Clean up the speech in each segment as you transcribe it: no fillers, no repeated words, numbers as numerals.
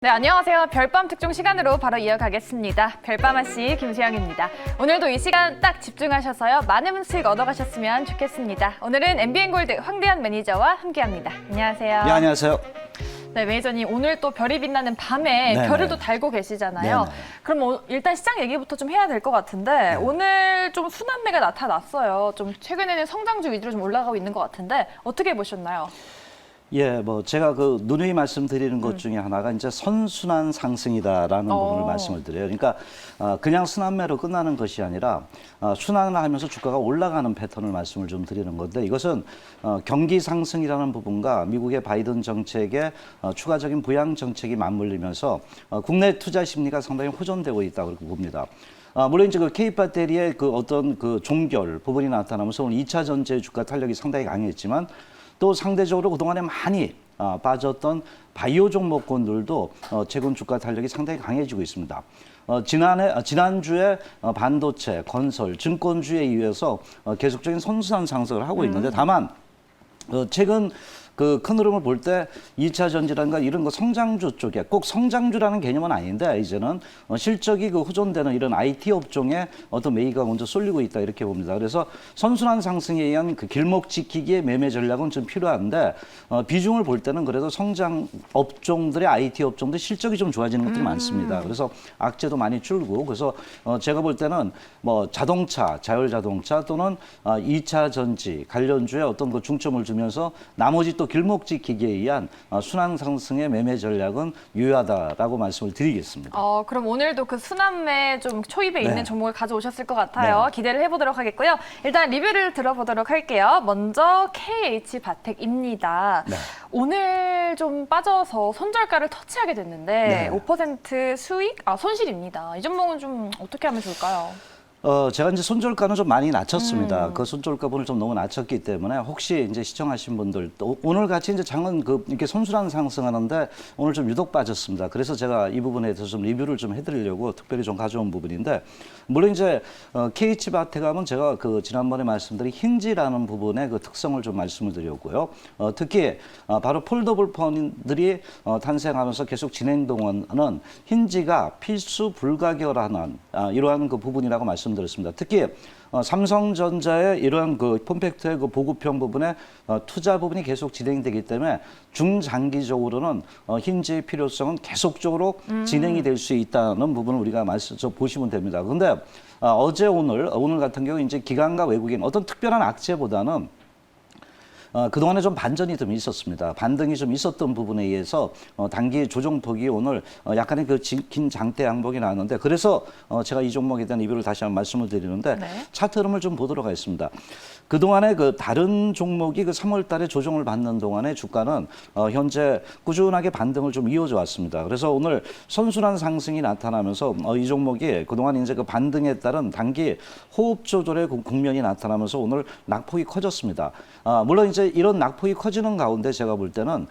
네, 안녕하세요. 별밤 특종 시간으로 바로 이어가겠습니다. 별밤아씨 김수영입니다. 오늘도 이 시간 딱 집중하셔서요. 많은 수익 얻어가셨으면 좋겠습니다. 오늘은 MBN골드 황대현 매니저와 함께합니다. 안녕하세요. 네, 안녕하세요. 네, 매니저님 오늘 또 별이 빛나는 밤에 네네. 별을 또 달고 계시잖아요. 네네. 그럼 일단 시장 얘기부터 좀 해야 될 것 같은데 네. 오늘 좀 순환매가 나타났어요. 좀 최근에는 성장주 위주로 좀 올라가고 있는 것 같은데 어떻게 보셨나요? 예, 제가 누누이 말씀드리는 것 중에 하나가 이제 선순환 상승이다라는 부분을 말씀을 드려요. 그러니까 그냥 순환매로 끝나는 것이 아니라 순환을 하면서 주가가 올라가는 패턴을 말씀을 좀 드리는 건데, 이것은 경기 상승이라는 부분과 미국의 바이든 정책의 추가적인 부양 정책이 맞물리면서 국내 투자 심리가 상당히 호전되고 있다고 그렇게 봅니다. 물론 이제 그 K 배터리의 그 어떤 그 종결 부분이 나타나면서 오늘 2차 전지의 주가 탄력이 상당히 강했지만, 또 상대적으로 그동안에 많이 빠졌던 바이오 종목군들도 최근 주가 탄력이 상당히 강해지고 있습니다. 지난주에 반도체, 건설, 증권주에 의해서 계속적인 선순환 상승을 하고 있는데, 다만 최근 그 큰 흐름을 볼 때 2차 전지라든가 이런 거 성장주 쪽에, 꼭 성장주라는 개념은 아닌데 이제는 실적이 그 호전되는 이런 IT 업종에 어떤 매기가 먼저 쏠리고 있다 이렇게 봅니다. 그래서 선순환 상승에 의한 그 길목 지키기의 매매 전략은 좀 필요한데, 비중을 볼 때는 그래도 성장 업종들의 IT 업종들 실적이 좀 좋아지는 것들이 많습니다. 그래서 악재도 많이 줄고, 그래서 제가 볼 때는 자동차, 자율자동차 또는 2차 전지 관련주에 어떤 그 중점을 주면서 나머지 또 길목 지키기에 의한 순환 상승의 매매 전략은 유효하다라고 말씀을 드리겠습니다. 그럼 오늘도 그 순환매 좀 초입에 있는 네. 종목을 가져오셨을 것 같아요. 네. 기대를 해보도록 하겠고요. 일단 리뷰를 들어보도록 할게요. 먼저 KH바텍입니다. 네. 오늘 좀 빠져서 손절가를 터치하게 됐는데 네. 5% 수익? 손실입니다. 이 종목은 좀 어떻게 하면 좋을까요? 제가 이제 손절가는 좀 많이 낮췄습니다. 그 손절가분을 좀 너무 낮췄기 때문에 혹시 이제 시청하신 분들, 또 오늘 같이 이제 장은 이렇게 선순환 상승하는데 오늘 좀 유독 빠졌습니다. 그래서 제가 이 부분에 대해서 좀 리뷰를 좀 해드리려고 특별히 좀 가져온 부분인데, 물론 이제 KH바텍하면 제가 지난번에 말씀드린 힌지라는 부분의 그 특성을 좀 말씀을 드렸고요. 특히 바로 폴더블 폰들이 탄생하면서 계속 진행 동안은 힌지가 필수 불가결하는 이러한 그 부분이라고 말씀드렸습니다. 특히 삼성전자의 이러한 그 폼팩트의 그 보급형 부분에 투자 부분이 계속 진행되기 때문에 중장기적으로는 힌지의 필요성은 계속적으로 진행이 될 수 있다는 부분을 우리가 보시면 됩니다. 그런데 어제 오늘 같은 경우 이제 기관과 외국인 어떤 특별한 악재보다는 그동안에 좀 반전이 좀 있었습니다. 반등이 좀 있었던 부분에 의해서 단기 조정폭이 오늘 약간의 긴 장대 양봉이 나왔는데, 그래서 제가 이 종목에 대한 리뷰를 다시 한번 말씀을 드리는데, 네. 차트 흐름을 좀 보도록 하겠습니다. 그동안에 다른 종목이 3월 달에 조정을 받는 동안에 주가는 현재 꾸준하게 반등을 좀 이어져 왔습니다. 그래서 오늘 선순환 상승이 나타나면서 이 종목이 그동안 이제 그 반등에 따른 단기 호흡 조절의 국면이 나타나면서 오늘 낙폭이 커졌습니다. 물론 이제 이런 낙폭이 커지는 가운데 제가 볼 때는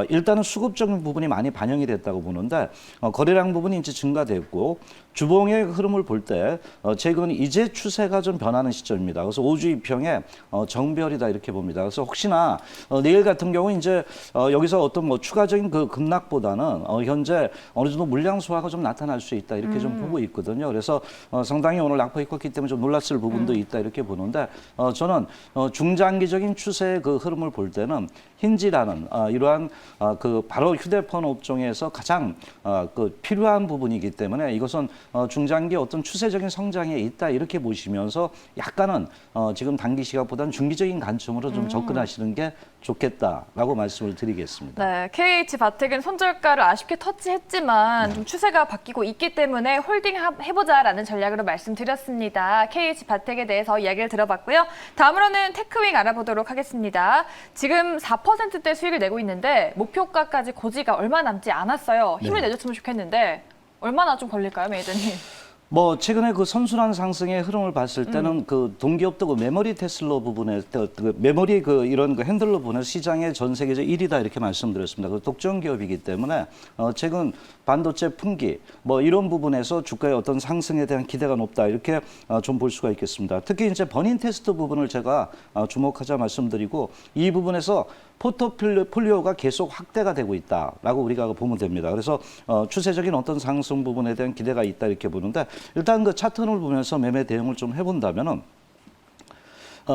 일단은 수급적인 부분이 많이 반영이 됐다고 보는데, 거래량 부분이 이제 증가됐고, 주봉의 흐름을 볼 때 최근 이제 추세가 좀 변하는 시점입니다. 그래서 5주 2평에 정별이다 이렇게 봅니다. 그래서 혹시나 내일 같은 경우 이제 여기서 어떤 추가적인 그 급락보다는 현재 어느 정도 물량 소화가 좀 나타날 수 있다 이렇게 좀 보고 있거든요. 그래서 상당히 오늘 낙폭이 컸기 때문에 좀 놀랐을 부분도 있다 이렇게 보는데, 저는 중장기적인 추세의 그 흐름을 볼 때는 힌지라는 이러한 바로 휴대폰 업종에서 가장 필요한 부분이기 때문에 이것은 중장기 어떤 추세적인 성장에 있다 이렇게 보시면서 약간은 지금 단기 시각보다는 중기적인 관점으로 좀 접근하시는 게 좋겠다라고 말씀을 드리겠습니다. 네, KH바텍은 손절가를 아쉽게 터치했지만 좀 추세가 바뀌고 있기 때문에 홀딩 해보자라는 전략으로 말씀드렸습니다. KH바텍에 대해서 이야기를 들어봤고요. 다음으로는 테크윙 알아보도록 하겠습니다. 지금 4%대 수익을 내고 있는데 목표가까지 고지가 얼마 남지 않았어요. 힘을 내줬으면 좋겠는데 얼마나 좀 걸릴까요, 매니저님? 최근에 그 선순환 상승의 흐름을 봤을 때는 그 동기업도 그 메모리 테슬러 부분에 메모리 이런 핸들러 부분에 시장의 전 세계적 1위다 이렇게 말씀드렸습니다. 그 독점 기업이기 때문에 최근 반도체 풍기 이런 부분에서 주가의 어떤 상승에 대한 기대가 높다 이렇게 좀 볼 수가 있겠습니다. 특히 이제 버닝 테스트 부분을 제가 주목하자 말씀드리고, 이 부분에서 포트폴리오가 계속 확대가 되고 있다라고 우리가 보면 됩니다. 그래서 추세적인 어떤 상승 부분에 대한 기대가 있다 이렇게 보는데 일단 그 차트를 보면서 매매 대응을 좀 해본다면은.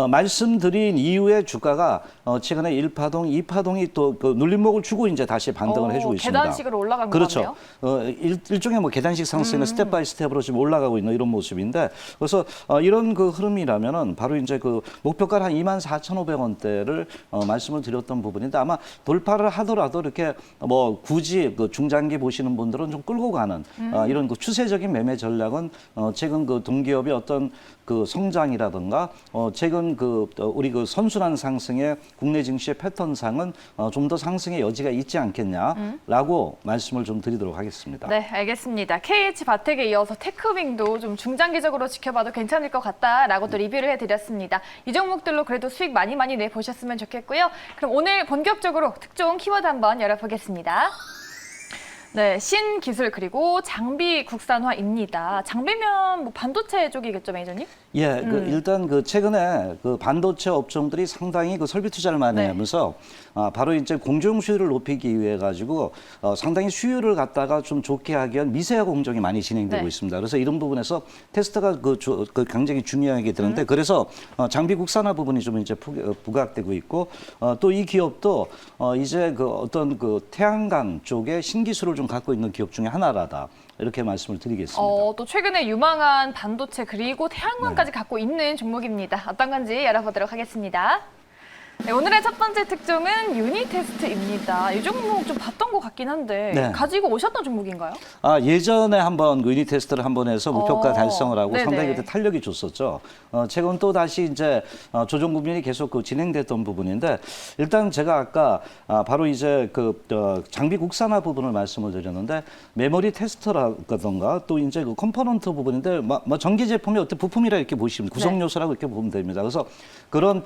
말씀드린 이후에 주가가 최근에 1파동, 2파동이 또 그 눌림목을 주고 이제 다시 반등을 해주고 있습니다. 계단식으로 올라간 그렇죠. 거네요. 일종의 뭐 계단식 상승의 스텝 바이 스텝으로 지금 올라가고 있는 이런 모습인데 그래서 이런 그 흐름이라면은 바로 이제 그 목표가를 한 24,500원대를 말씀을 드렸던 부분인데 아마 돌파를 하더라도 이렇게 뭐 굳이 그 중장기 보시는 분들은 좀 끌고 가는 이런 그 추세적인 매매 전략은 최근 그 동기업의 어떤 그 성장이라든가 최근 그 우리 그 선순환 상승의 국내 증시의 패턴상은 좀 더 상승의 여지가 있지 않겠냐라고 말씀을 좀 드리도록 하겠습니다. 네, 알겠습니다. KH 바텍에 이어서 테크윙도 좀 중장기적으로 지켜봐도 괜찮을 것 같다라고 또 리뷰를 해드렸습니다. 이 종목들로 그래도 수익 많이 내보셨으면 좋겠고요. 그럼 오늘 본격적으로 특종 키워드 한번 열어보겠습니다. 네, 신기술 그리고 장비 국산화입니다. 장비면 뭐 반도체 쪽이겠죠, 매니저님? 예, 그 일단 그 최근에 그 반도체 업종들이 상당히 그 설비 투자를 많이 네. 하면서 바로 이제 공정 수요를 높이기 위해 가지고 상당히 수요를 갖다가 좀 좋게 하기 위한 미세화 공정이 많이 진행되고 네. 있습니다. 그래서 이런 부분에서 테스트가 그 굉장히 중요하게 되는데 그래서 장비 국산화 부분이 좀 이제 부각되고 있고 또 이 기업도 이제 그 어떤 그 태양광 쪽에 신기술을 좀 갖고 있는 기업 중에 하나라다. 이렇게 말씀을 드리겠습니다. 또 최근에 유망한 반도체 그리고 태양광까지 갖고 있는 종목입니다. 어떤 건지 알아보도록 하겠습니다. 네, 오늘의 첫 번째 특종은 유니테스트입니다. 이 종목 좀 봤던 것 같긴 한데 네. 가지고 오셨던 종목인가요? 예전에 한번 그 유닛 테스트를 한번 해서 목표가 달성을 하고 네네. 상당히 그때 탄력이 줬었죠. 최근 또 다시 이제 조정 국면이 계속 그 진행됐던 부분인데 일단 제가 아까 바로 이제 그 장비 국산화 부분을 말씀을 드렸는데 메모리 테스터라든가 또 이제 그 컴포넌트 부분인데 뭐 전기 제품의 어떤 부품이라 이렇게 보시면 구성 요소라고 이렇게 보면 됩니다. 그래서 그런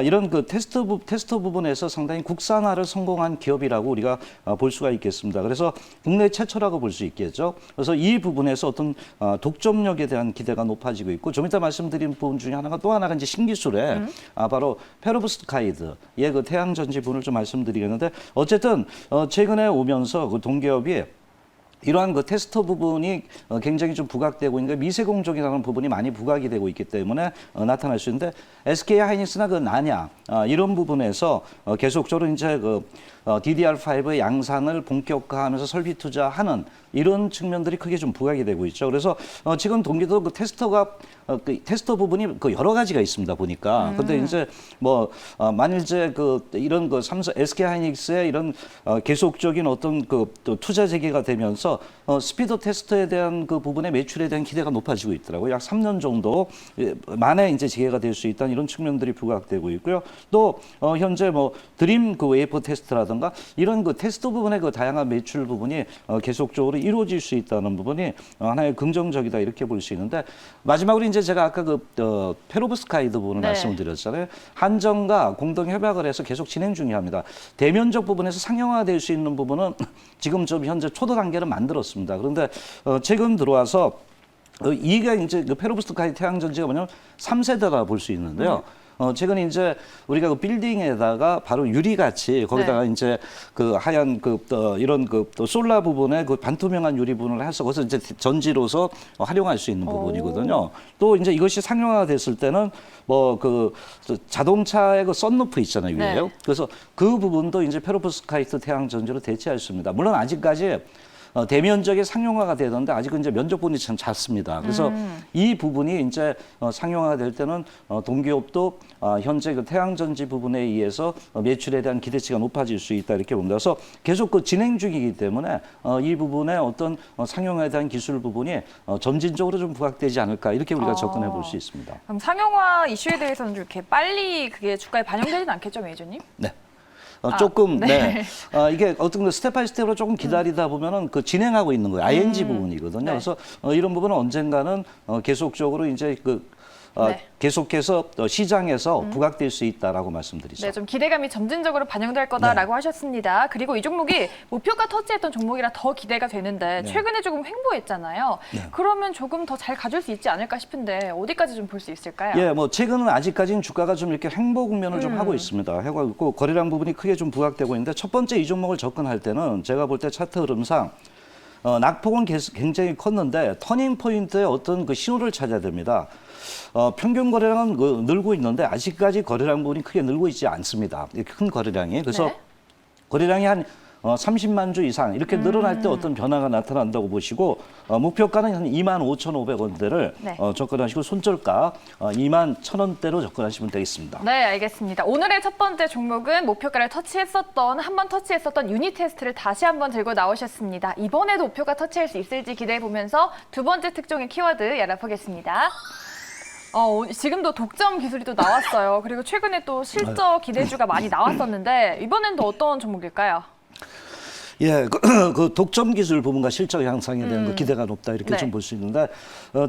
이런 그 테스터 부분에서 상당히 국산화를 성공한 기업이라고 우리가 볼 수가 있겠습니다. 그래서 국내 최초라고 볼 수 있겠죠. 그래서 이 부분에서 어떤 독점력에 대한 기대가 높아지고 있고 좀 이따 말씀드린 부분 중에 또 하나가 이제 신기술에 바로 페로브스카이드의 그 태양전지 부분을 좀 말씀드리겠는데 어쨌든 최근에 오면서 그 동기업이 이러한 그 테스터 부분이 굉장히 좀 부각되고 있는 게 미세 공정이라는 부분이 많이 부각이 되고 있기 때문에 나타날 수 있는데 SK 하이닉스나 그 나냐 이런 부분에서 계속적으로 이제 그 DDR5의 양산을 본격화하면서 설비 투자하는 이런 측면들이 크게 좀 부각이 되고 있죠. 그래서 지금 동기도 그 그 테스터 부분이 그 여러 가지가 있습니다 보니까. 근데 이제 뭐 만일 이제 그 이런 그 삼성 SK 하이닉스의 이런 계속적인 어떤 그 또 투자 재개가 되면서 스피드 테스터에 대한 그 부분의 매출에 대한 기대가 높아지고 있더라고요. 약 3년 정도 만에 이제 재개가 될 수 있다는 이런 측면들이 부각되고 있고요. 또 현재 뭐 드림 그 웨이퍼 테스트라든가 이런 그 테스트 부분의 그 다양한 매출 부분이 계속적으로 이루어질 수 있다는 부분이 하나의 긍정적이다 이렇게 볼 수 있는데 마지막으로 이제 제가 아까 그 페로브스카이드 부분을 네. 말씀을 드렸잖아요. 한정과 공동 협약을 해서 계속 진행 중요합니다. 대면적 부분에서 상용화될 수 있는 부분은 지금 좀 현재 초도 단계를 만들었습니다. 그런데 최근 들어와서 이게 이제 그 페로브스카이드 태양전지가 뭐냐면 3세대라 볼 수 있는데요. 최근 이제 우리가 그 빌딩에다가 바로 유리같이 거기다가 네. 이제 그 하얀 그 이런 그 또 솔라 부분에 그 반투명한 유리 부분을 해서 거기서 이제 전지로서 활용할 수 있는 부분이거든요. 또 이제 이것이 상용화됐을 때는 뭐 그 자동차의 그 썬루프 있잖아요 위에요. 네. 그래서 그 부분도 이제 페로브스카이트 태양전지로 대체할 수 있습니다. 물론 아직까지 대면적인 상용화가 되던데 아직은 이제 면적 부분이 참 작습니다. 그래서 이 부분이 이제 상용화가 될 때는 동기업도 현재 그 태양전지 부분에 의해서 매출에 대한 기대치가 높아질 수 있다 이렇게 봅니다. 그래서 계속 그 진행 중이기 때문에 이 부분에 어떤 상용화에 대한 기술 부분이 점진적으로 좀 부각되지 않을까 이렇게 우리가 접근해 볼 수 있습니다. 그럼 상용화 이슈에 대해서는 좀 이렇게 빨리 그게 주가에 반영되지는 않겠죠, 매니저님? 네. 조금 네. 이게 어떤 그 스텝 바이 스텝으로 조금 기다리다 보면은 그 진행하고 있는 거예요. ING 부분이거든요. 네. 그래서 이런 부분은 언젠가는 계속적으로 이제 그 네. 계속해서 시장에서 부각될 수 있다라고 말씀드리죠. 네, 좀 기대감이 점진적으로 반영될 거다라고 하셨습니다. 그리고 이 종목이 목표가 터치했던 종목이라 더 기대가 되는데 최근에 조금 횡보했잖아요. 그러면 조금 더 잘 가줄 수 있지 않을까 싶은데 어디까지 좀 볼 수 있을까요? 예, 뭐 최근은 아직까지는 주가가 좀 이렇게 횡보 국면을 좀 하고 있습니다. 하고 있고 거래량 부분이 크게 좀 부각되고 있는데 첫 번째 이 종목을 접근할 때는 제가 볼 때 차트 흐름상 낙폭은 굉장히 컸는데 터닝 포인트의 어떤 그 신호를 찾아야 됩니다. 평균 거래량은 늘고 있는데 아직까지 거래량 부분이 크게 늘고 있지 않습니다. 이렇게 큰 거래량이. 그래서 거래량이 한 30만 주 이상 이렇게 늘어날 때 어떤 변화가 나타난다고 보시고 목표가는 한 25,500원대를 접근하시고 손절가 21,000원대로 접근하시면 되겠습니다. 네, 알겠습니다. 오늘의 첫 번째 종목은 목표가를 한번 터치했었던 유니 테스트를 다시 한번 들고 나오셨습니다. 이번에도 목표가 터치할 수 있을지 기대해 보면서 두 번째 특종의 키워드 알아보겠습니다. 지금도 독점 기술이 또 나왔어요. 그리고 최근에 또 실적 기대주가 많이 나왔었는데 이번엔 또 어떤 종목일까요? 예, 그 독점 기술 부분과 실적 향상에 대한 그 기대가 높다 이렇게 좀 볼 수 있는데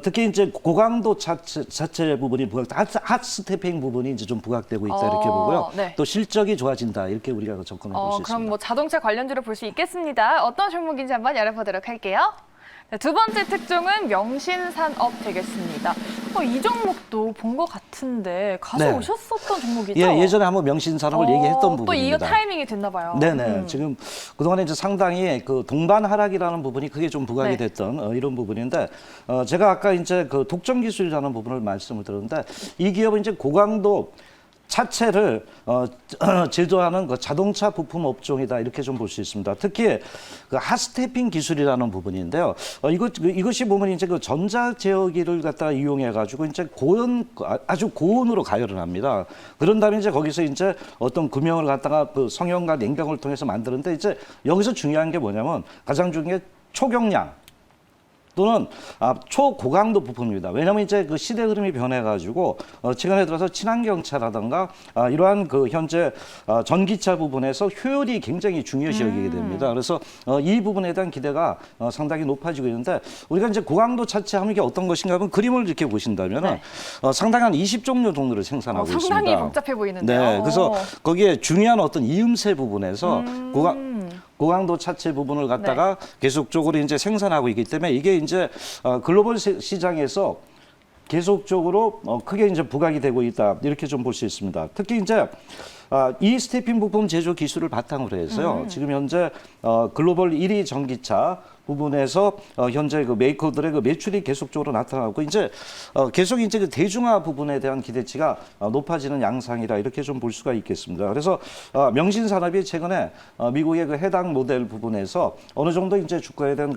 특히 이제 고강도 자체 부분이 핫스태핑 부분이 이제 좀 부각되고 있다 이렇게 보고요. 또 실적이 좋아진다 이렇게 우리가 접근해 볼 수 있습니다. 그럼 뭐 자동차 관련주로 볼 수 있겠습니다. 어떤 종목인지 한번 알아보도록 할게요. 네, 두 번째 특종은 명신산업 되겠습니다. 이 종목도 본 것 같은데 오셨었던 종목이죠? 예, 예전에 한번 명신산업을 얘기했던 부분입니다. 또 이거 타이밍이 됐나 봐요. 네네. 지금 그동안에 이제 상당히 그 동반 하락이라는 부분이 크게 좀 부각이 됐던 이런 부분인데 제가 아까 이제 그 독점 기술이라는 부분을 말씀을 드렸는데 이 기업은 이제 고강도 차체를 제조하는 그 자동차 부품 업종이다 이렇게 좀 볼 수 있습니다. 특히 그 핫스태핑 기술이라는 부분인데요. 이것이 보면 이제 그 전자 제어기를 갖다가 이용해 가지고 이제 아주 고온으로 가열을 합니다. 그런 다음에 이제 거기서 이제 어떤 금형을 갖다가 그 성형과 냉각을 통해서 만드는데 이제 여기서 중요한 게 뭐냐면 가장 중요한 게 초경량. 또는 초고강도 부품입니다. 왜냐하면 이제 그 시대 흐름이 변해가지고 최근에 들어서 친환경차라든가 이러한 그 현재 전기차 부분에서 효율이 굉장히 중요시 여기게 됩니다. 그래서 이 부분에 대한 기대가 상당히 높아지고 있는데 우리가 이제 고강도 차체하면 이게 어떤 것인가 하면 그림을 이렇게 보신다면은 상당히 한 20종류 정도를 생산하고 있습니다. 상당히 복잡해 보이는데요. 네, 그래서 거기에 중요한 어떤 이음새 부분에서 고강도 차체 부분을 갖다가 계속적으로 이제 생산하고 있기 때문에 이게 이제 글로벌 시장에서 계속적으로 크게 이제 부각이 되고 있다 이렇게 좀 볼 수 있습니다. 특히 이제 이 스태핑 부품 제조 기술을 바탕으로 해서요. 지금 현재 글로벌 1위 전기차 부분에서 현재 그 메이커들의 그 매출이 계속적으로 나타나고 이제 계속 이제 그 대중화 부분에 대한 기대치가 높아지는 양상이라 이렇게 좀 볼 수가 있겠습니다. 그래서 명신산업이 최근에 미국의 그 해당 모델 부분에서 어느 정도 이제 주가에 대한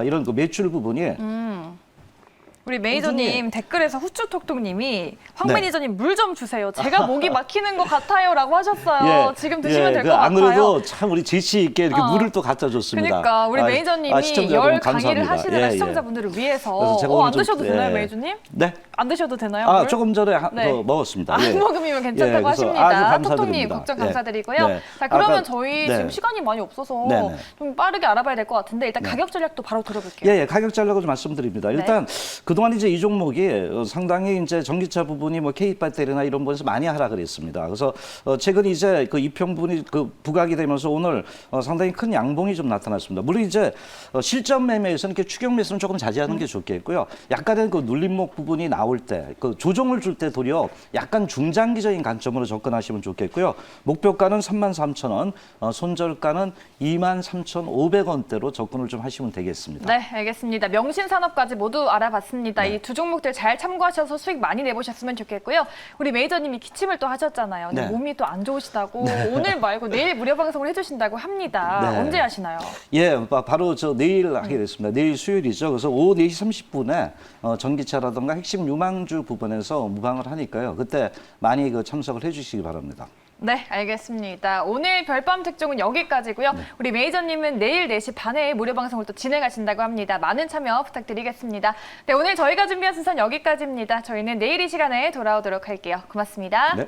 이런 그 매출 부분이 우리 매니저님 댓글에서 후추톡톡님이 황 매니저님 물 좀 주세요. 제가 목이 막히는 것 같아요라고 하셨어요. 지금 드시면 될 것 같아요. 안 그래도 참 우리 재치 있게 이렇게 물을 또 갖다 줬습니다. 그러니까 우리 매니저님이 열 강의를 하시는 시청자분들을 위해서 안 드셔도 되나요, 매니저님? 네. 안 드셔도 되나요? 조금 전에 먹었습니다. 안 먹으면 괜찮다고 하십니다. 톡톡님 걱정 감사드리고요. 자, 그러면 저희 지금 시간이 많이 없어서 좀 빠르게 알아봐야 될 것 같은데 일단 가격 전략도 바로 들어볼게요. 예, 가격 전략을 좀 말씀드립니다. 일단 그동안 이제 이 종목이 상당히 이제 전기차 부분이 뭐 K 배터리나 이런 부분에서 많이 하락을 했습니다. 그래서 최근 이제 그 이평 부분이 그 부각이 되면서 오늘 상당히 큰 양봉이 좀 나타났습니다. 물론 이제 실전 매매에서는 이렇게 추격 매수는 조금 자제하는 게 좋겠고요. 약간의 그 눌림목 부분이 나올 때, 그 조정을 줄 때 도리어 약간 중장기적인 관점으로 접근하시면 좋겠고요. 목표가는 33,000원, 손절가는 23,500원대로 접근을 좀 하시면 되겠습니다. 네, 알겠습니다. 명신산업까지 모두 알아봤습니다. 이 두 종목들 잘 참고하셔서 수익 많이 내보셨으면 좋겠고요. 우리 매니저님이 기침을 또 하셨잖아요. 근데 몸이 또 안 좋으시다고 오늘 말고 내일 무료 방송을 해주신다고 합니다. 언제 하시나요? 예, 바로 내일 하게 됐습니다. 내일 수요일이죠. 그래서 오후 4시 30분에 전기차라든가 핵심 유망주 부분에서 무방을 하니까요. 그때 많이 참석을 해주시기 바랍니다. 네, 알겠습니다. 오늘 별밤 특종은 여기까지고요. 우리 매니저님은 내일 4시 반에 무료 방송을 또 진행하신다고 합니다. 많은 참여 부탁드리겠습니다. 네, 오늘 저희가 준비한 순서는 여기까지입니다. 저희는 내일 이 시간에 돌아오도록 할게요. 고맙습니다. 네.